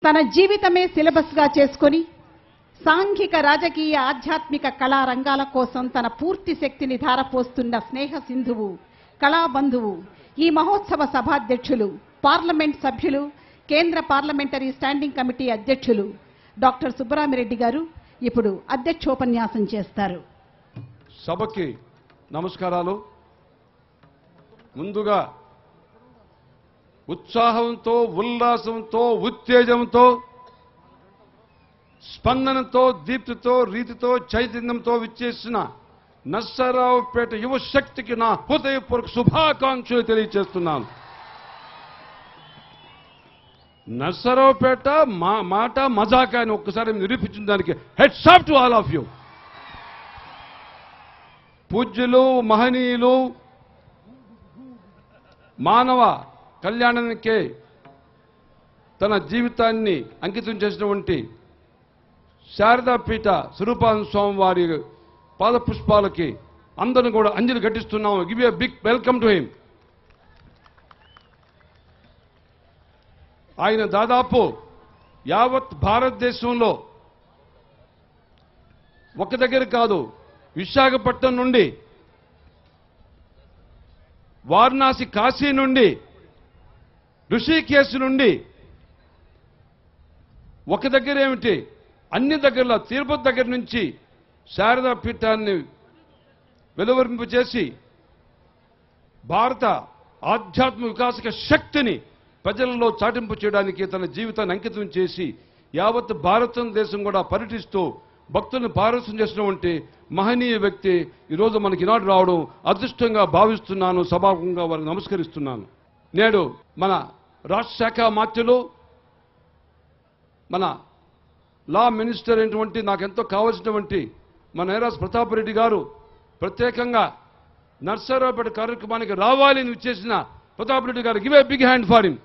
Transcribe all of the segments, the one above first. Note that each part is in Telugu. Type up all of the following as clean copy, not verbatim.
తన జీవితమే సిలబస్గా చేసుకొని సాంఘిక రాజకీయ ఆధ్యాత్మిక కళా రంగాల కోసం తన పూర్తి శక్తిని ధారపోస్తున్న స్నేహ సింధువు కళాబంధువు ఈ మహోత్సవ సభాధ్యక్షులు పార్లమెంట్ సభ్యులు కేంద్ర పార్లమెంటరీ స్టాండింగ్ కమిటీ అధ్యక్షులు డాక్టర్ సుబ్బరామిరెడ్డి గారు ఇప్పుడు అధ్యక్షోపన్యాసం చేస్తారు. సభకి నమస్కారాలు. ముందుగా ఉత్సాహంతో ఉల్లాసంతో ఉత్తేజంతో స్పందనతో దీప్తితో రీతితో చైతన్యంతో విచ్చేసిన నర్సరావుపేట యువశక్తికి నా హృదయపూర్వక శుభాకాంక్షలు తెలియజేస్తున్నాను. నర్సరావుపేట మాట మజాకా అని ఒక్కసారి నిరూపించిన దానికి heads off to all of you. పూజ్యులు మహనీయులు మానవ కళ్యాణానికే తన జీవితాన్ని అంకితం చేసినటువంటి శారదాపీఠ స్వరూపానంద స్వామి వారి పాదపుష్పాలకి అందరిని కూడా అంజలి ఘటిస్తున్నాము. Give a big welcome to him. ఆయన దాదాపు యావత్ భారతదేశంలో ఒక దగ్గర కాదు, విశాఖపట్నం నుండి వారణాసి కాశీ నుండి ఋషికేశ్ నుండి ఒక దగ్గర ఏమిటి అన్ని దగ్గరలో తిరుపతి దగ్గర నుంచి శారదా పీఠాన్ని వెలువరింపచేసి భారత ఆధ్యాత్మిక వికాసక శక్తిని ప్రజలలో చాటింపు చేయడానికి తన జీవితాన్ని అంకితం చేసి యావత్ భారతదేశం కూడా పర్యటిస్తూ భక్తులను పారవశ్యం చేసినటువంటి మహనీయ వ్యక్తి ఈరోజు మనకి ఈనాడు రావడం అదృష్టంగా భావిస్తున్నాను. సభాముఖంగా వారికి నమస్కరిస్తున్నాను. నేడు మన రాష్ట్ర శాఖ మాత్యులు మన లా మినిస్టర్ అయినటువంటి నాకెంతో కావాల్సినటువంటి మన నేరాజ్ ప్రతాప్ రెడ్డి గారు ప్రత్యేకంగా నర్సరావుపేట కార్యక్రమానికి రావాలని విచ్చేసిన ప్రతాప్ రెడ్డి గారు give a big hand for him.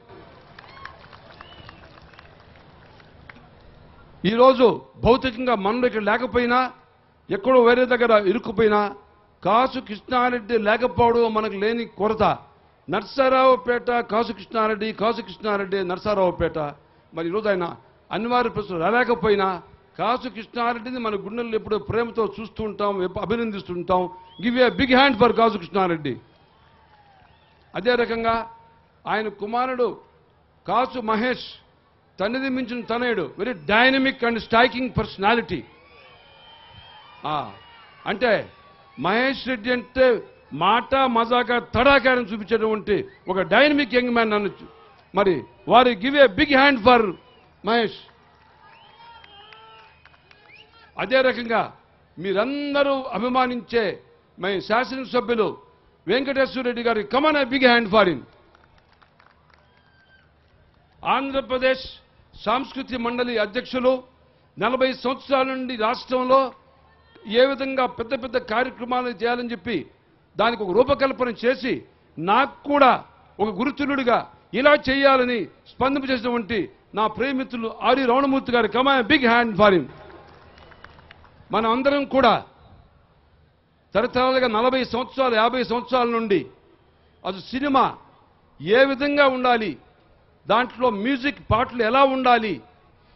ఈరోజు భౌతికంగా మనలో ఇక్కడ లేకపోయినా ఎక్కడో వేరే దగ్గర ఇరుక్కుపోయినా కాసు కృష్ణారెడ్డి లేకపోవడం మనకు లేని కొరత. నర్సరావుపేట కాసు కృష్ణారెడ్డి నర్సరావుపేట. మరి ఈరోజు ఆయన అనివార్య ప్రశ్నలు రాలేకపోయినా కాసు కృష్ణారెడ్డిని మన గుండెల్లో ఎప్పుడూ ప్రేమతో చూస్తూ ఉంటాం, అభినందిస్తుంటాం. Give a big hand for Kasu Krishna Reddy. అదే రకంగా ఆయన కుమారుడు కాసు మహేష్ తండ్రిని మించిన తనయుడు, very dynamic and striking personality. అంటే మహేష్ రెడ్డి అంటే మాట మజాగా తడాకారని చూపించేటువంటి ఒక డైనమిక్ యంగ్ మ్యాన్ అనొచ్చు. మరి వారి give a big hand for Mahesh. అదే రకంగా మీరందరూ అభిమానించే మై శాసనసభ్యులు వెంకటేశ్వర రెడ్డి గారి come on a big hand for him. Andhra Pradesh సాంస్కృతిక మండలి అధ్యక్షులు 40 సంవత్సరాల నుండి రాష్ట్రంలో ఏ విధంగా పెద్ద పెద్ద కార్యక్రమాలు చేయాలని చెప్పి దానికి ఒక రూపకల్పన చేసి నాకు కూడా ఒక గురుతులుడిగా ఇలా చేయాలని స్పందింపు చేసినటువంటి నా ప్రేమితులు ఆరి రమణమూర్తి గారి కమాన్ బిగ్ హ్యాండ్ ఫర్ హిమ్. మనం అందరం కూడా తరతరాలుగా 40 సంవత్సరాలు 50 సంవత్సరాల నుండి అది సినిమా ఏ విధంగా ఉండాలి, దాంట్లో మ్యూజిక్ పాటలు ఎలా ఉండాలి,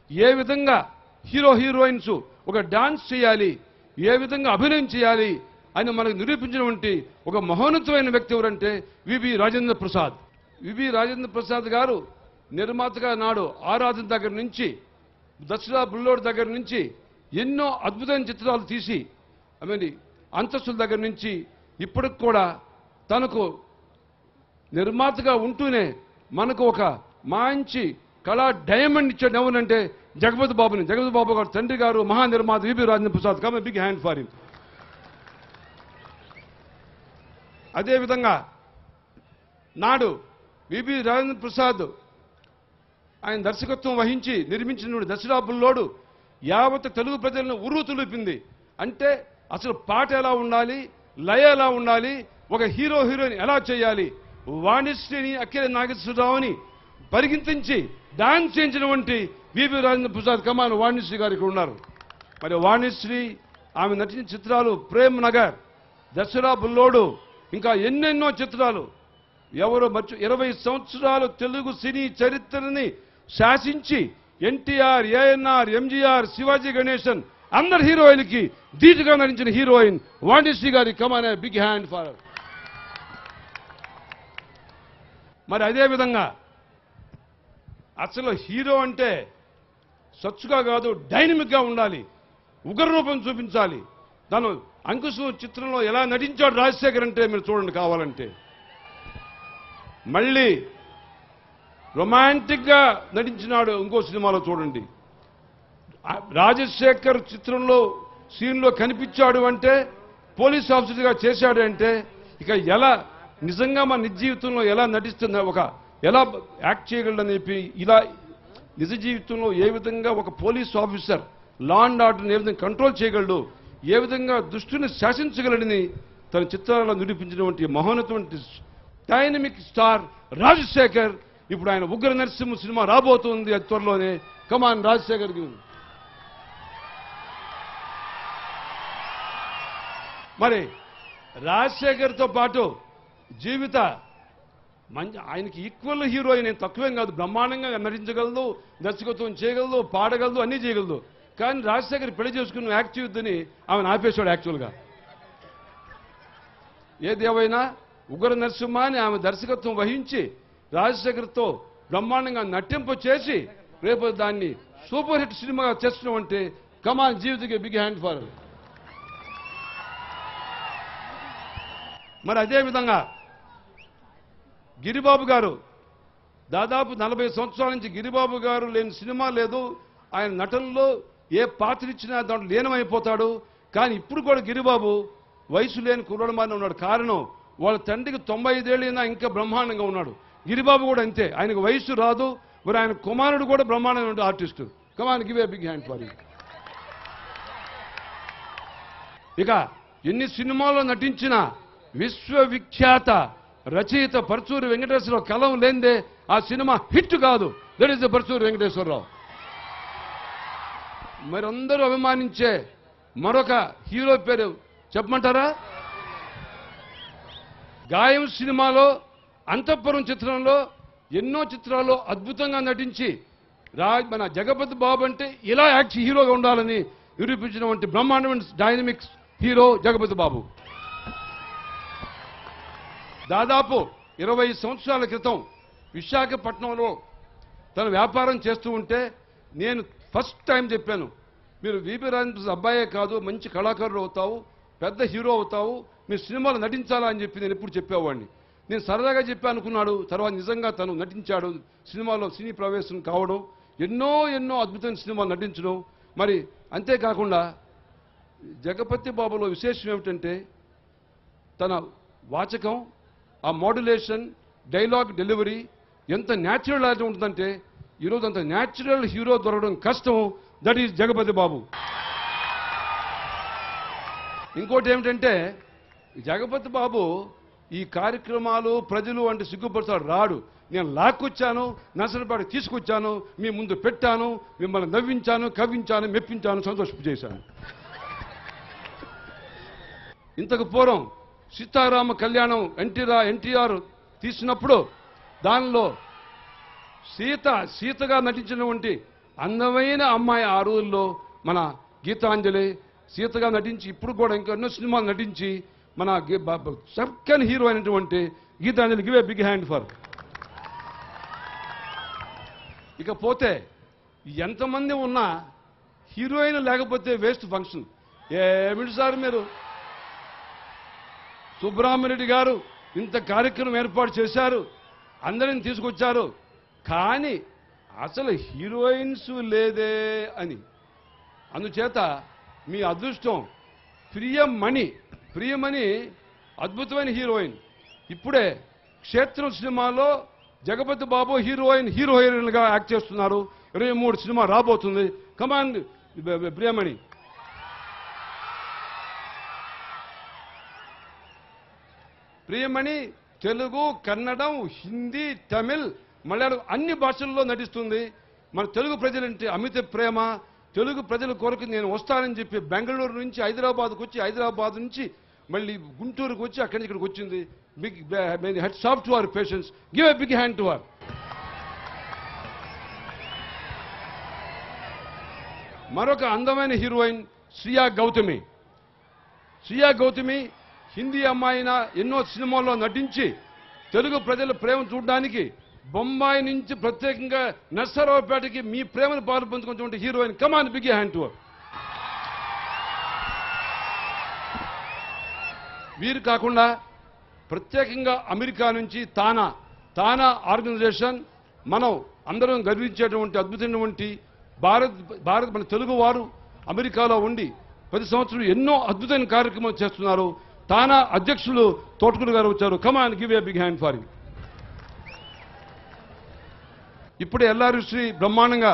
ఏ విధంగా హీరో హీరోయిన్స్ ఒక డాన్స్ చేయాలి, ఏ విధంగా అభినయం చేయాలి అని మనకు నిరూపించినటువంటి ఒక మహోన్నతమైన వ్యక్తి ఎవరంటే వివి రాజేంద్ర ప్రసాద్. వివి రాజేంద్ర ప్రసాద్ గారు నిర్మాతగా నాడు ఆరాధన దగ్గర నుంచి దసరా బుల్లోడ్ దగ్గర నుంచి ఎన్నో అద్భుతమైన చిత్రాలు తీసి అంతస్తుల దగ్గర నుంచి ఇప్పటికి కూడా తనకు నిర్మాతగా ఉంటూనే మనకు ఒక మంచి కళా డైమండ్ ఇచ్చాడు. ఎవరంటే జగపతి బాబుని. జగపతి బాబు గారు తండ్రి గారు మహానిర్మాత VV Rajendra Prasad. Come big hand for him. అదేవిధంగా నాడు వివి రాజేంద్ర ప్రసాద్ ఆయన దర్శకత్వం వహించి నిర్మించిన దసరా బుల్లోడు యావత్ తెలుగు ప్రజలను ఉర్రూతులుపింది. అంటే అసలు పాట ఎలా ఉండాలి, లయ ఎలా ఉండాలి, ఒక హీరో హీరోయిన్ ఎలా చేయాలి, వాణిశ్రీని అక్కినే నాగేశ్వరరావుని పరిగింతించి డాన్స్ చేయించినటువంటి వివి రాజేంద్ర ప్రసాద్ కమాన్ వాణిశ్రీ గారు ఇక్కడ ఉన్నారు. మరి వాణిశ్రీ ఆమె నటించిన చిత్రాలు ప్రేమ్ నగర్, దసరా బుల్లోడు, ఇంకా ఎన్నెన్నో చిత్రాలు. ఎవరో 20 సంవత్సరాలు తెలుగు సినీ చరిత్రని శాసించి ఎన్టీఆర్, ఏఎన్ఆర్, ఎంజీఆర్, శివాజీ గణేశన్ అందరు హీరోయిన్కి ధీటుగా నటించిన హీరోయిన్ వాణిశ్రీ గారి కమాన్ బిగ్ హ్యాండ్ ఫర్. మరి అదే విధంగా అసలు హీరో అంటే సచ్చుగా కాదు, డైనమిక్గా ఉండాలి, ఉగ్ర రూపం చూపించాలి. తను అంకుశం చిత్రంలో ఎలా నటించాడు రాజశేఖర్ అంటే మీరు చూడండి కావాలంటే. మళ్ళీ రొమాంటిక్గా నటించినాడు ఇంకో సినిమాలో చూడండి. రాజశేఖర్ చిత్రంలో సీన్లో కనిపించాడు అంటే, పోలీస్ ఆఫీసర్గా చేశాడు అంటే, ఇక ఎలా నిజంగా మన నిజ జీవితంలో ఎలా నటిస్తున్న ఎలా యాక్ట్ చేయగలడని చెప్పి, ఇలా నిజ జీవితంలో ఏ విధంగా ఒక పోలీస్ ఆఫీసర్ లా అండ్ ఆర్డర్ని ఏ విధంగా కంట్రోల్ చేయగలడు, ఏ విధంగా దుష్టుని శాసించగలడని తన చిత్రాల్లో నిరూపించినటువంటి మహోన్నతమైన డైనమిక్ స్టార్ రాజశేఖర్. ఇప్పుడు ఆయన ఉగ్ర నరసింహ సినిమా రాబోతుంది అది త్వరలోనే. కమాన్ రాజశేఖర్. మరి రాజశేఖర్తో పాటు జీవిత మంచి ఆయనకి ఈక్వల్ హీరోయిన్ ఏం తక్కువేం కాదు, బ్రహ్మాండంగా నటించగలదు, దర్శకత్వం చేయగలదు, పాడగలదు, అన్నీ చేయగలదు. కానీ రాజశేఖర్ పెళ్లి చేసుకున్న యాక్ట్ చేయొద్దని ఆమెను ఆపేశాడు యాక్చువల్గా. ఏదేమైనా ఉగ్ర నరసింహ అని ఆమె దర్శకత్వం వహించి రాజశేఖర్తో బ్రహ్మాండంగా నటింపు చేసి రేపు దాన్ని సూపర్ హిట్ సినిమాగా చేస్తున్నాం అంటే కమాన్ జీవితకి బిగ్ హ్యాండ్ ఫర్. మరి అదేవిధంగా గిరిబాబు గారు దాదాపు 40 సంవత్సరాల నుంచి గిరిబాబు గారు లేని సినిమా లేదు. ఆయన నటనలో ఏ పాత్ర ఇచ్చినా దాంట్లో లీనమైపోతాడు. కానీ ఇప్పుడు కూడా గిరిబాబు వయసు లేని కుర్రాడు మాదిరి ఉన్నాడు. కారణం వాళ్ళ తండ్రికి 95 ఏళ్ళైనా ఇంకా బ్రహ్మాండంగా ఉన్నాడు. గిరిబాబు కూడా అంతే, ఆయనకు వయసు రాదు. మరి ఆయన కుమారుడు కూడా బ్రహ్మాండమైన artist. Come on give a big hand for you. ఇక ఎన్ని సినిమాల్లో నటించినా విశ్వవిఖ్యాత రచయిత పరుచూరి వెంకటేశ్వరరావు కలం లేనిదే ఆ సినిమా హిట్ కాదు. That is the Paruchuri Venkateswara Rao. మరి అందరూ అభిమానించే మరొక హీరో పేరు చెప్పమంటారా? గాయం సినిమాలో, అంతఃపురం చిత్రంలో, ఎన్నో చిత్రాల్లో అద్భుతంగా నటించి మన జగపతి బాబు అంటే ఇలా యాక్ట్ హీరోగా ఉండాలని నిరూపించినటువంటి బ్రహ్మాండమైన డైనమిక్స్ హీరో జగపతి బాబు. దాదాపు 20 సంవత్సరాల క్రితం విశాఖపట్నంలో తన వ్యాపారం చేస్తూ ఉంటే నేను ఫస్ట్ టైం చెప్పాను, మీరు విపి రాజేంద్ర అబ్బాయే కాదు, మంచి కళాకారుడు అవుతావు, పెద్ద హీరో అవుతావు, మీరు సినిమాలు నటించాలా అని చెప్పి నేను ఎప్పుడు చెప్పేవాడిని. నేను సరదాగా చెప్పి అనుకున్నాడు. తర్వాత నిజంగా తను నటించాడు. సినిమాలో సినీ ప్రవేశం కావడం, ఎన్నో అద్భుతమైన సినిమాలు నటించడం. మరి అంతేకాకుండా జగపతి బాబులో విశేషం ఏమిటంటే తన వాచకం, ఆ మోడ్యులేషన్, డైలాగ్ డెలివరీ ఎంత న్యాచురల్ ఉంటుందంటే ఈరోజు అంత న్యాచురల్ హీరో దొరకడం కష్టం. దట్ ఈజ్ జగపతి బాబు. ఇంకోటి ఏమిటంటే జగపతి బాబు ఈ కార్యక్రమాలు ప్రజలు అంటే సిగ్గుపడతాడు, రాడు. నేను లాక్కొచ్చాను, నర్సరపాటి తీసుకొచ్చాను, మీ ముందు పెట్టాను, మిమ్మల్ని నవ్వించాను, కవ్వించాను, మెప్పించాను, సంతోషించేశాను. ఇంతకు పూర్వం సీతారామ కళ్యాణం ఎన్టీఆర్ తీసినప్పుడు దానిలో సీతగా నటించినటువంటి అందమైన అమ్మాయి ఆ రోజుల్లో మన గీతాంజలి సీతగా నటించి, ఇప్పుడు కూడా ఇంకా ఎన్నో సినిమాలు నటించి మన చక్కని హీరో అయినటువంటి Geetanjali give a big hand for. ఇకపోతే ఎంతమంది ఉన్నా హీరోయిన్ లేకపోతే వేస్ట్ ఫంక్షన్. ఏమిటి సార్ మీరు, సుబ్రహ్మణ్యరెడ్డి గారు ఇంత కార్యక్రమం ఏర్పాటు చేశారు, అందరిని తీసుకొచ్చారు, కానీ అసలు హీరోయిన్స్ లేదే అని. అందుచేత మీ అదృష్టం ప్రియమణి అద్భుతమైన హీరోయిన్. ఇప్పుడే క్షేత్రం సినిమాలో జగపతి బాబు హీరోయిన్గా యాక్ట్ చేస్తున్నారు. 23 సినిమా రాబోతుంది. కమాన్ ప్రియమణి. ప్రియమణి తెలుగు, కన్నడం, హిందీ, తమిళ్, మలయాళం అన్ని భాషల్లో నటిస్తుంది. మన తెలుగు ప్రజలంటే అమిత ప్రేమ. తెలుగు ప్రజల కొరకు నేను వస్తానని చెప్పి బెంగళూరు నుంచి హైదరాబాద్కు వచ్చి, హైదరాబాద్ నుంచి మళ్ళీ గుంటూరుకు వచ్చి అక్కడి నుంచి ఇక్కడికి వచ్చింది. Big hats off to our patients. Give a big hand to our. మరొక అందమైన హీరోయిన్ శ్రియా గౌతమి. శ్రియా గౌతమి హిందీ అమ్మాయిన ఎన్నో సినిమాల్లో నటించి తెలుగు ప్రజల ప్రేమ చూడడానికి బొంబాయి నుంచి ప్రత్యేకంగా నర్సరావుపేటకి మీ ప్రేమను పాలు పంచుకున్నటువంటి heroine. Come on, big hand to her. వీరు కాకుండా ప్రత్యేకంగా అమెరికా నుంచి తానా ఆర్గనైజేషన్ మనం అందరం గర్వించేటువంటి అద్భుతమైనటువంటి భారత్ మన తెలుగు వారు అమెరికాలో ఉండి 10 సంవత్సరాలు ఎన్నో అద్భుతమైన కార్యక్రమాలు చేస్తున్నారు. తానా అధ్యక్షులు తోటకూరు గారు వచ్చారు. Come on, give a big hand for you. ఇప్పుడే ఎల్ఆర్శ్రీ బ్రహ్మాండంగా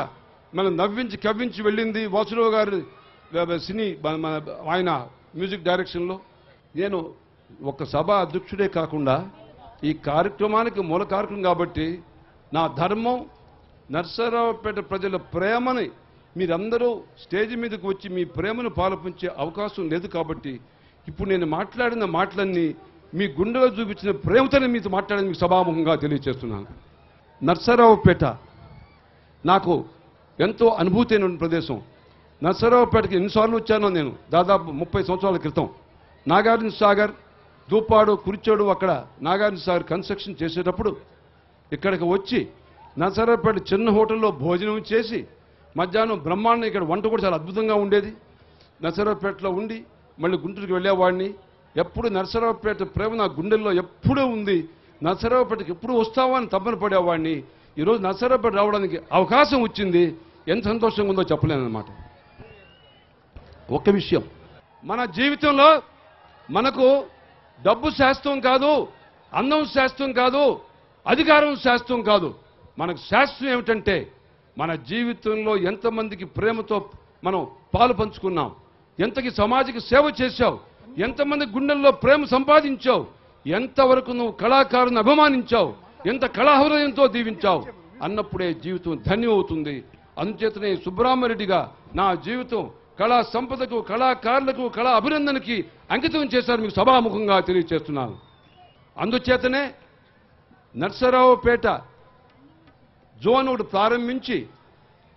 మనం నవ్వించి కవ్వించి వెళ్ళింది. వాసురావు గారు సినీ ఆయన మ్యూజిక్ డైరెక్షన్లో. నేను ఒక సభ అధ్యక్షుడే కాకుండా ఈ కార్యక్రమానికి మూల కార్యక్రమం కాబట్టి నా ధర్మం నర్సరావుపేట ప్రజల ప్రేమని మీరందరూ స్టేజ్ మీదకి వచ్చి మీ ప్రేమను పాలపించే అవకాశం లేదు కాబట్టి ఇప్పుడు నేను మాట్లాడిన మాటలన్నీ మీ గుండెలో చూపించిన ప్రేమతోనే మీతో మాట్లాడని మీకు సభాముఖంగా తెలియజేస్తున్నాను. నర్సరావుపేట నాకు ఎంతో అనుభూతి అయిన ప్రదేశం. నర్సరావుపేటకి ఎన్నిసార్లు వచ్చానో నేను దాదాపు 30 సంవత్సరాల క్రితం. నాగార్జున సాగర్, దూపాడు, కురిచోడు అక్కడ నాగార్జున సాగర్ కన్స్ట్రక్షన్ చేసేటప్పుడు ఇక్కడికి వచ్చి నర్సరావుపేట చిన్న హోటల్లో భోజనం చేసి మధ్యాహ్నం బ్రహ్మాండం ఇక్కడ వంట కూడా చాలా అద్భుతంగా ఉండేది. నర్సరావుపేటలో ఉండి మళ్ళీ గుంటూరుకి వెళ్ళేవాడిని. ఎప్పుడు నర్సరావుపేట ప్రేమ నా గుండెల్లో ఎప్పుడూ ఉంది. నర్సరావుపేటకి ఎప్పుడు వస్తావా అని తప్పన పడేవాడిని. ఈరోజు నర్సరావుపేట రావడానికి అవకాశం వచ్చింది. ఎంత సంతోషంగా ఉందో చెప్పలేనమాట. ఒక్క విషయం, మన జీవితంలో మనకు డబ్బు శాస్త్రం కాదు, అందం శాస్త్రం కాదు, అధికారం శాస్త్రం కాదు. మనకు శాస్త్రం ఏమిటంటే మన జీవితంలో ఎంతమందికి ప్రేమతో మనం పాలు పంచుకున్నాం, ఎంతకి సమాజానికి సేవ చేశావు, ఎంతమంది గుండెల్లో ప్రేమ సంపాదించావు, ఎంతవరకు నువ్వు కళాకారుని అభిమానించావు, ఎంత కళాహృదయంతో దీవించావు అన్నప్పుడే జీవితం ధన్యం అవుతుంది. అందుచేతనే సుబ్రహ్మరెడ్డిగా నా జీవితం కళా సంపదకు, కళాకారులకు, కళా అభినందనకి అంకితం చేశారు మీకు సభాముఖంగా తెలియజేస్తున్నాను. అందుచేతనే నర్సరావుపేట జోన్ ఒకటి ప్రారంభించి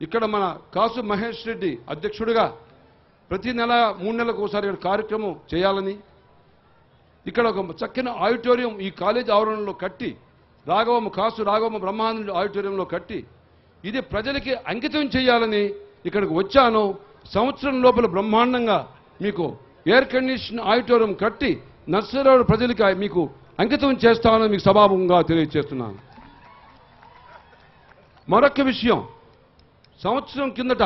ఇక్కడ మన కాసు మహేష్ రెడ్డి అధ్యక్షుడిగా ప్రతి నెల 3 నెలలకు ఒకసారి ఇక్కడ కార్యక్రమం చేయాలని ఇక్కడ ఒక చక్కని ఆడిటోరియం ఈ కాలేజ్ ఆవరణలో కట్టి కాసు రాఘవమ్మ బ్రహ్మానంద ఆడిటోరియంలో కట్టి ఇది ప్రజలకి అంకితం చేయాలని ఇక్కడికి వచ్చాను. సంవత్సరం లోపల బ్రహ్మాండంగా మీకు ఎయిర్ కండిషన్ ఆడిటోరియం కట్టి నర్సరావు ప్రజలకి మీకు అంకితం చేస్తానని మీకు సభాముఖంగా తెలియజేస్తున్నాను. మరొక విషయం, సంవత్సరం కిందట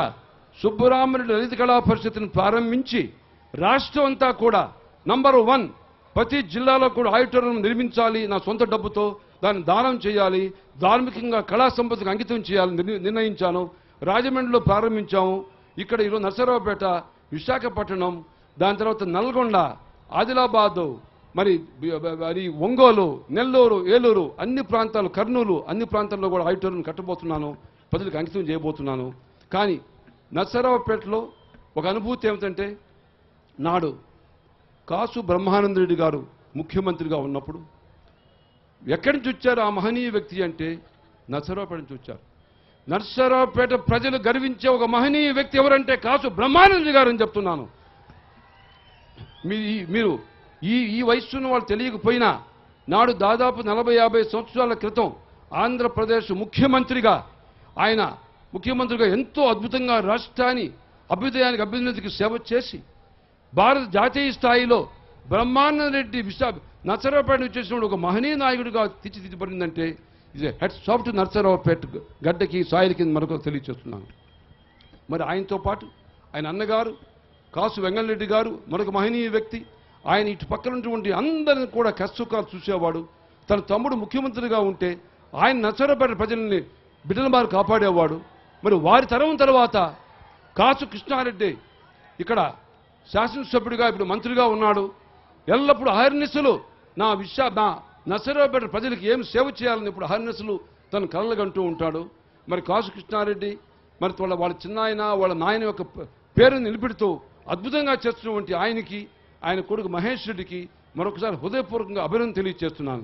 సుబ్బరామరెడ్డి లలిత కళా పరిషత్తును ప్రారంభించి రాష్ట్రం అంతా కూడా నంబర్ 1 ప్రతి జిల్లాలో కూడా ఆడిటోరియం నిర్మించాలి, నా సొంత డబ్బుతో దాన్ని దానం చేయాలి, ధార్మికంగా కళా సంపదకు అంకితం చేయాలని నిర్ణయించాను. రాజమండ్రిలో ప్రారంభించాము. ఇక్కడ ఈరోజు నర్సరావుపేట, విశాఖపట్నం, దాని తర్వాత నల్గొండ, ఆదిలాబాదు, మరి ఒంగోలు, నెల్లూరు, ఏలూరు అన్ని ప్రాంతాలు, కర్నూలు అన్ని ప్రాంతాల్లో కూడా ఆడిటోరియం కట్టబోతున్నాను, ప్రజలకు అంకితం చేయబోతున్నాను. కానీ నర్సరావుపేటలో ఒక అనుభూతి ఏమిటంటే నాడు కాసు బ్రహ్మానంద రెడ్డి గారు ముఖ్యమంత్రిగా ఉన్నప్పుడు ఎక్కడి నుంచి వచ్చారు ఆ మహనీయ వ్యక్తి అంటే నర్సరావుపేట నుంచి వచ్చారు. నర్సరావుపేట ప్రజలు గర్వించే ఒక మహనీయ వ్యక్తి ఎవరంటే కాసు బ్రహ్మానంద రెడ్డి గారు అని చెప్తున్నాను. మీరు ఈ వయస్సున్న వాళ్ళు తెలియకపోయినా నాడు దాదాపు 40-50 సంవత్సరాల క్రితం ఆంధ్రప్రదేశ్ ముఖ్యమంత్రిగా ఎంతో అద్భుతంగా రాష్ట్రాన్ని అభ్యున్నతికి సేవ చేసి భారత జాతీయ స్థాయిలో బ్రహ్మానంద రెడ్డి నర్సరావుపేట వచ్చేసిన ఒక మహనీయ నాయకుడిగా తీర్చిదిద్దబడిందంటే ఇది హెడ్స్ ఆఫ్ టు నర్సరావుపేట గడ్డకి సాయిలకి మరొక తెలియజేస్తున్నాను. మరి ఆయనతో పాటు ఆయన అన్నగారు కాసు వెంగళరెడ్డి గారు మరొక మహనీయ వ్యక్తి. ఆయన ఇటు పక్కనటువంటి అందరిని కూడా కష్టసుఖాలు చూసేవాడు. తన తమ్ముడు ముఖ్యమంత్రిగా ఉంటే ఆయన నర్సరావుపేట ప్రజల్ని బిడ్డల బారు కాపాడేవాడు. మరి వారి తరం తర్వాత కాసు కృష్ణారెడ్డి ఇక్కడ శాసనసభ్యుడిగా ఇప్పుడు మంత్రిగా ఉన్నాడు. ఎల్లప్పుడూ అహర్నిశలు నా నర్సరావుపేట ప్రజలకు ఏం సేవ చేయాలని ఇప్పుడు అహర్నిశలు తన కలలుగంటూ ఉంటాడు. మరి కాసు కృష్ణారెడ్డి మరి వాళ్ళ చిన్నాయన వాళ్ళ నాయన యొక్క పేరుని నిలబెడుతూ అద్భుతంగా చేస్తున్నటువంటి ఆయనకి, ఆయన కొడుకు మహేష్ రెడ్డికి మరొకసారి హృదయపూర్వకంగా అభినందన తెలియజేస్తున్నాను.